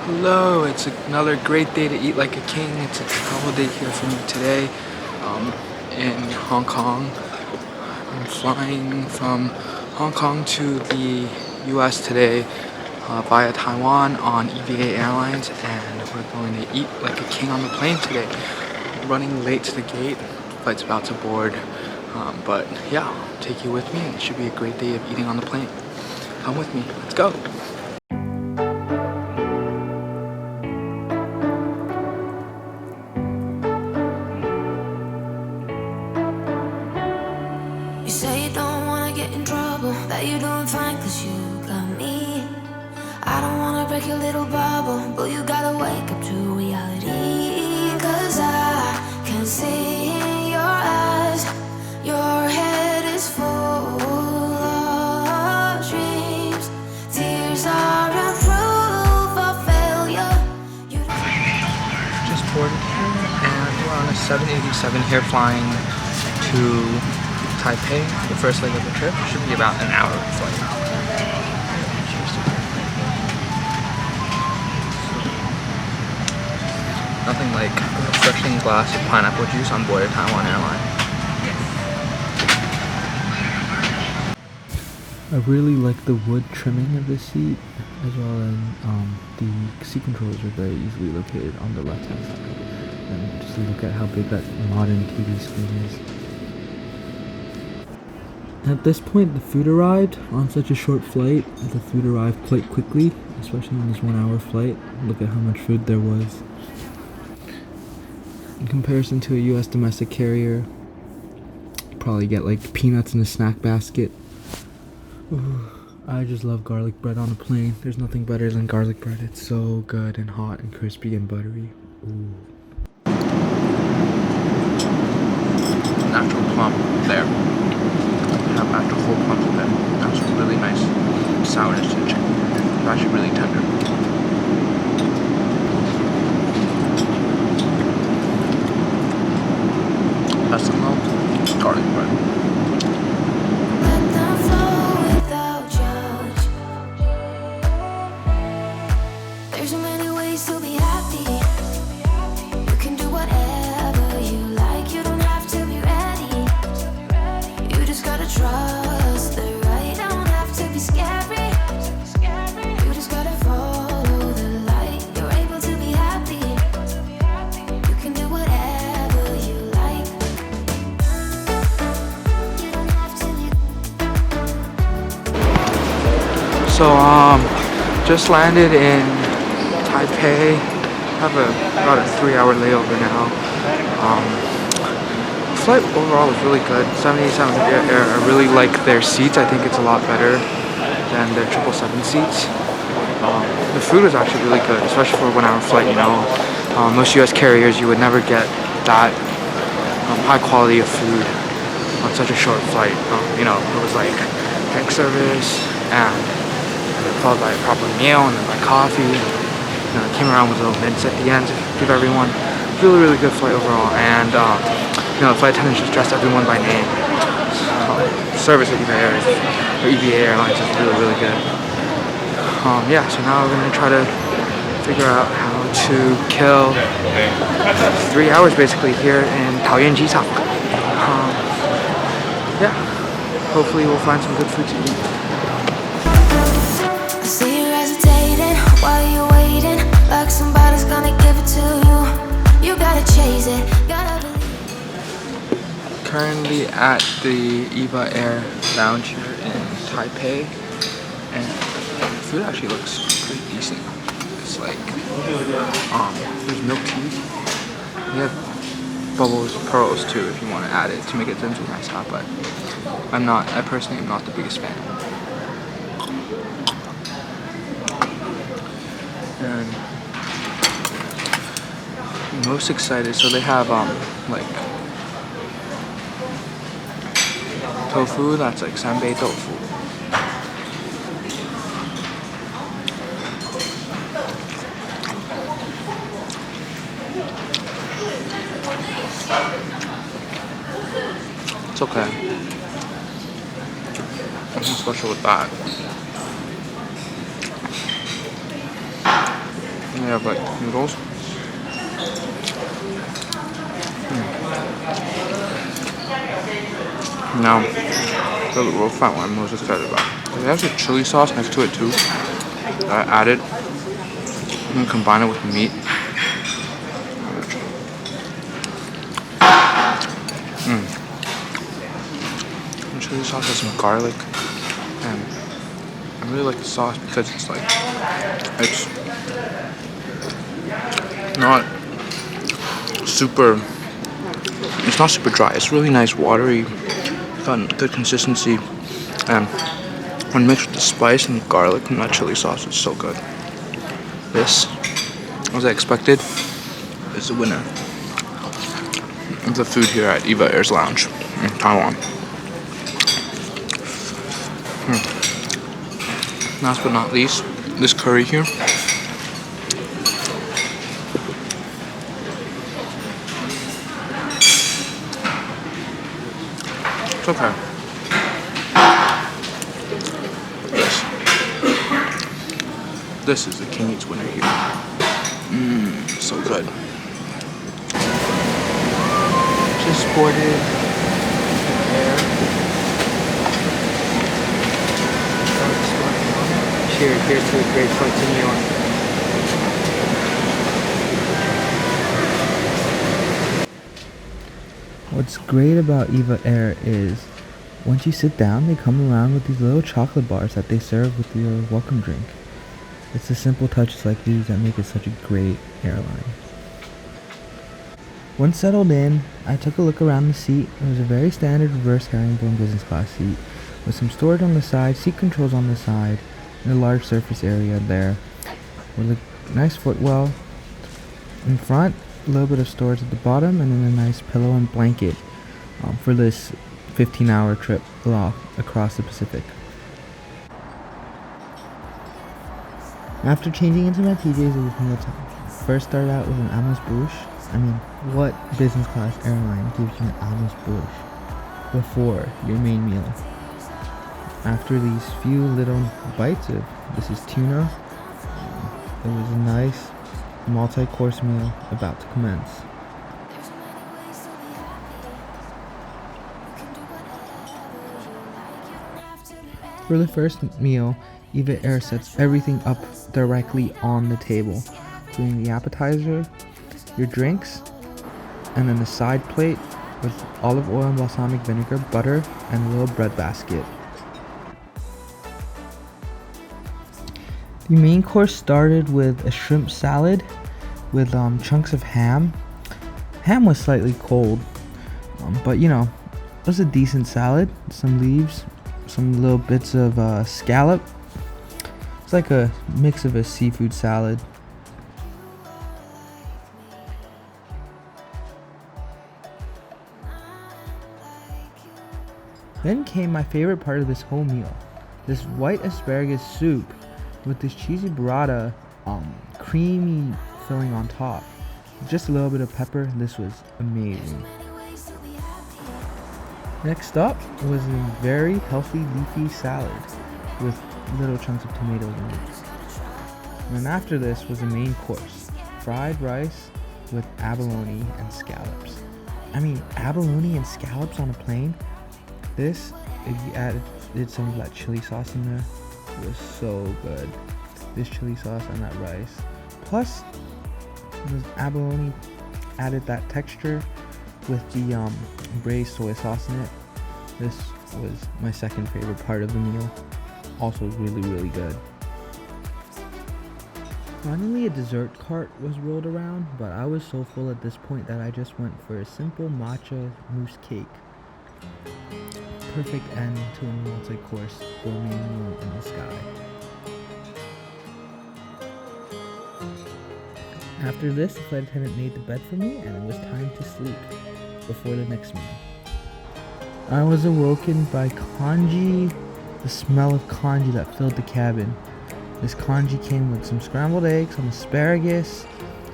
Hello, it's another great day to eat like a king. It's a travel day here for me today in Hong Kong. I'm flying from Hong Kong to the US today via Taiwan on EVA Airlines, and we're going to eat like a king on the plane today. I'm running late to the gate, flight's about to board, but yeah, I'll take you with me and it should be a great day of eating on the plane. Come with me, let's go! You say you don't wanna get in trouble, that you're doing fine cause you got me. I don't wanna break your little bubble, but you gotta wake up to reality. Cause I can see in your eyes, your head is full of dreams. Tears are a proof of failure. Just boarded here and we're on a 787 here flying to Taipei. The first leg of the trip should be about an hour flight. Nothing like a refreshing glass of pineapple juice on board a Taiwan airline. I really like the wood trimming of the seat, as well as the seat controls are very easily located on the left hand side. And just look at how big that modern TV screen is. At this point, the food arrived. On such a short flight, the food arrived quite quickly, especially on this 1 hour flight. Look at how much food there was. In comparison to a US domestic carrier, you probably get like peanuts in a snack basket. Ooh, I just love garlic bread on a plane. There's nothing better than garlic bread. It's so good and hot and crispy and buttery. Ooh. Natural plum there. Have natural whole plums in there. That's really nice sourness to the chicken. It's actually really tender. Best in low, garlic bread. Let them flow without judge. There's so many ways to be happy. You can do whatever you like. You don't have to be ready. You just gotta trust the right. Don't have to be scary. You just gotta follow the light. You're able to be happy. You can do whatever you like. You don't have to be. So just landed in Taipei. Have about a 3 hour layover now. Flight overall was really good. 787 Air, I really like their seats. I think it's a lot better than their 777 seats. The food was actually really good, especially for a 1 hour flight, you know. Most US carriers, you would never get that high quality of food on such a short flight. You know, it was like drink service and followed by a proper meal and then by coffee. You know, it came around with little mints at the end to give everyone. Really, really good flight overall. And you know, the flight attendants just dressed everyone by name. Service at EVA Airlines is really, really good. Yeah, so now we're gonna try to figure out how to kill 3 hours basically here in Taoyuan Jichang. Yeah, hopefully we'll find some good food to eat. I see you hesitating while you're waiting, like somebody's gonna give it to you. You gotta chase it, gotta believe. Currently at the EVA Air Lounge here in Taipei, and the food actually looks pretty decent. It's like, there's milk tea. We have bubbles, pearls too if you want to add it to make it into a nice hot, but I personally am not the biggest fan. And most excited, so they have like tofu, that's like sanbei tofu. It's okay. Nothing special with that. And They have like noodles. Now, the roll fat one I'm most excited about. There's a chili sauce next to it too. That I added. I'm gonna combine it with the meat. The chili sauce has some garlic, and I really like the sauce because it's not super. It's not super dry. It's really nice, watery, got good consistency, and when mixed with the spice and garlic from that chili sauce, it's so good. This, as I expected, is the winner of the food here at EVA Air's Lounge in Taiwan. Last but not least, this curry here. It's okay. This is the King Eats winner here. So good. Just boarded air. Cheers to a great flight to New York. What's great about EVA Air is once you sit down, they come around with these little chocolate bars that they serve with your welcome drink. It's the simple touches like these that make it such a great airline. Once settled in, I took a look around the seat. It was a very standard reverse herringbone business class seat with some storage on the side, seat controls on the side, and a large surface area there with a nice footwell in front, a little bit of storage at the bottom, and then a nice pillow and blanket for this 15-hour trip across the Pacific. After changing into my PJs, it was mealtime. First started out with an amuse-bouche. I mean, what business class airline gives you an amuse-bouche before your main meal? After these few little bites of, this is tuna, it was a nice multi-course meal about to commence. For the first meal, EVA Air sets everything up directly on the table, including the appetizer, your drinks, and then the side plate with olive oil and balsamic vinegar, butter, and a little bread basket. The main course started with a shrimp salad with chunks of ham. Ham was slightly cold, but you know, it was a decent salad. Some leaves, some little bits of scallop. It's like a mix of a seafood salad. Then came my favorite part of this whole meal, this white asparagus soup with this cheesy burrata, creamy filling on top. Just a little bit of pepper. This was amazing. Next up was a very healthy leafy salad with little chunks of tomatoes in it. And then after this was the main course, fried rice with abalone and scallops. I mean, abalone and scallops on a plane. This, if you added some of that chili sauce in there, it was so good. This chili sauce and that rice. Plus, the abalone added that texture with the braised soy sauce in it. This was my second favorite part of the meal. Also really, really good. Finally, a dessert cart was rolled around, but I was so full at this point that I just went for a simple matcha mousse cake. Perfect end to a multi-course gourmet meal in the sky. After this, the flight attendant made the bed for me and it was time to sleep before the next meal. I was awoken by congee, the smell of congee that filled the cabin. This congee came with some scrambled eggs, some asparagus,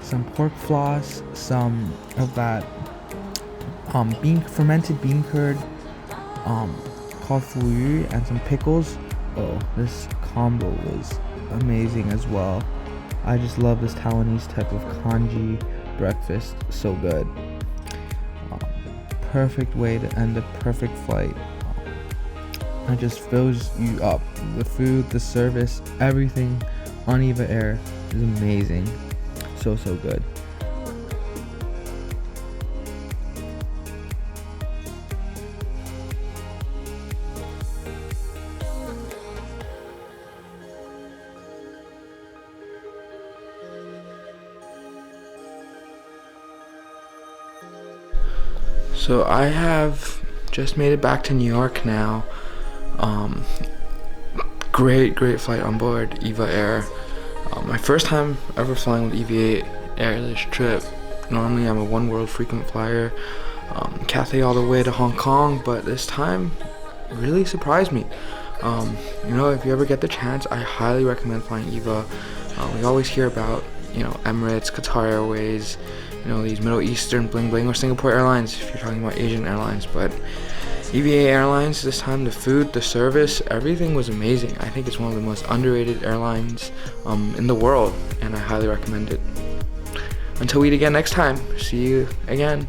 some pork floss, some of that fermented bean curd, called fuyu, and some pickles. Oh, this combo was amazing as well. I just love this Taiwanese type of congee breakfast. So good. Perfect way to end a perfect flight. It just fills you up. The food, the service, everything on EVA Air is amazing. So good. So I have just made it back to New York now. Great flight on board EVA Air. My first time ever flying with EVA Air this trip. Normally I'm a one world frequent flyer, Cathay all the way to Hong Kong, but this time really surprised me. If you ever get the chance, I highly recommend flying EVA. We always hear about, Emirates, Qatar Airways, these Middle Eastern bling bling, or Singapore Airlines if you're talking about Asian airlines. But EVA Airlines, this time the food, the service, everything was amazing. I think it's one of the most underrated airlines in the world, and I highly recommend it. Until we meet again next time, see you again.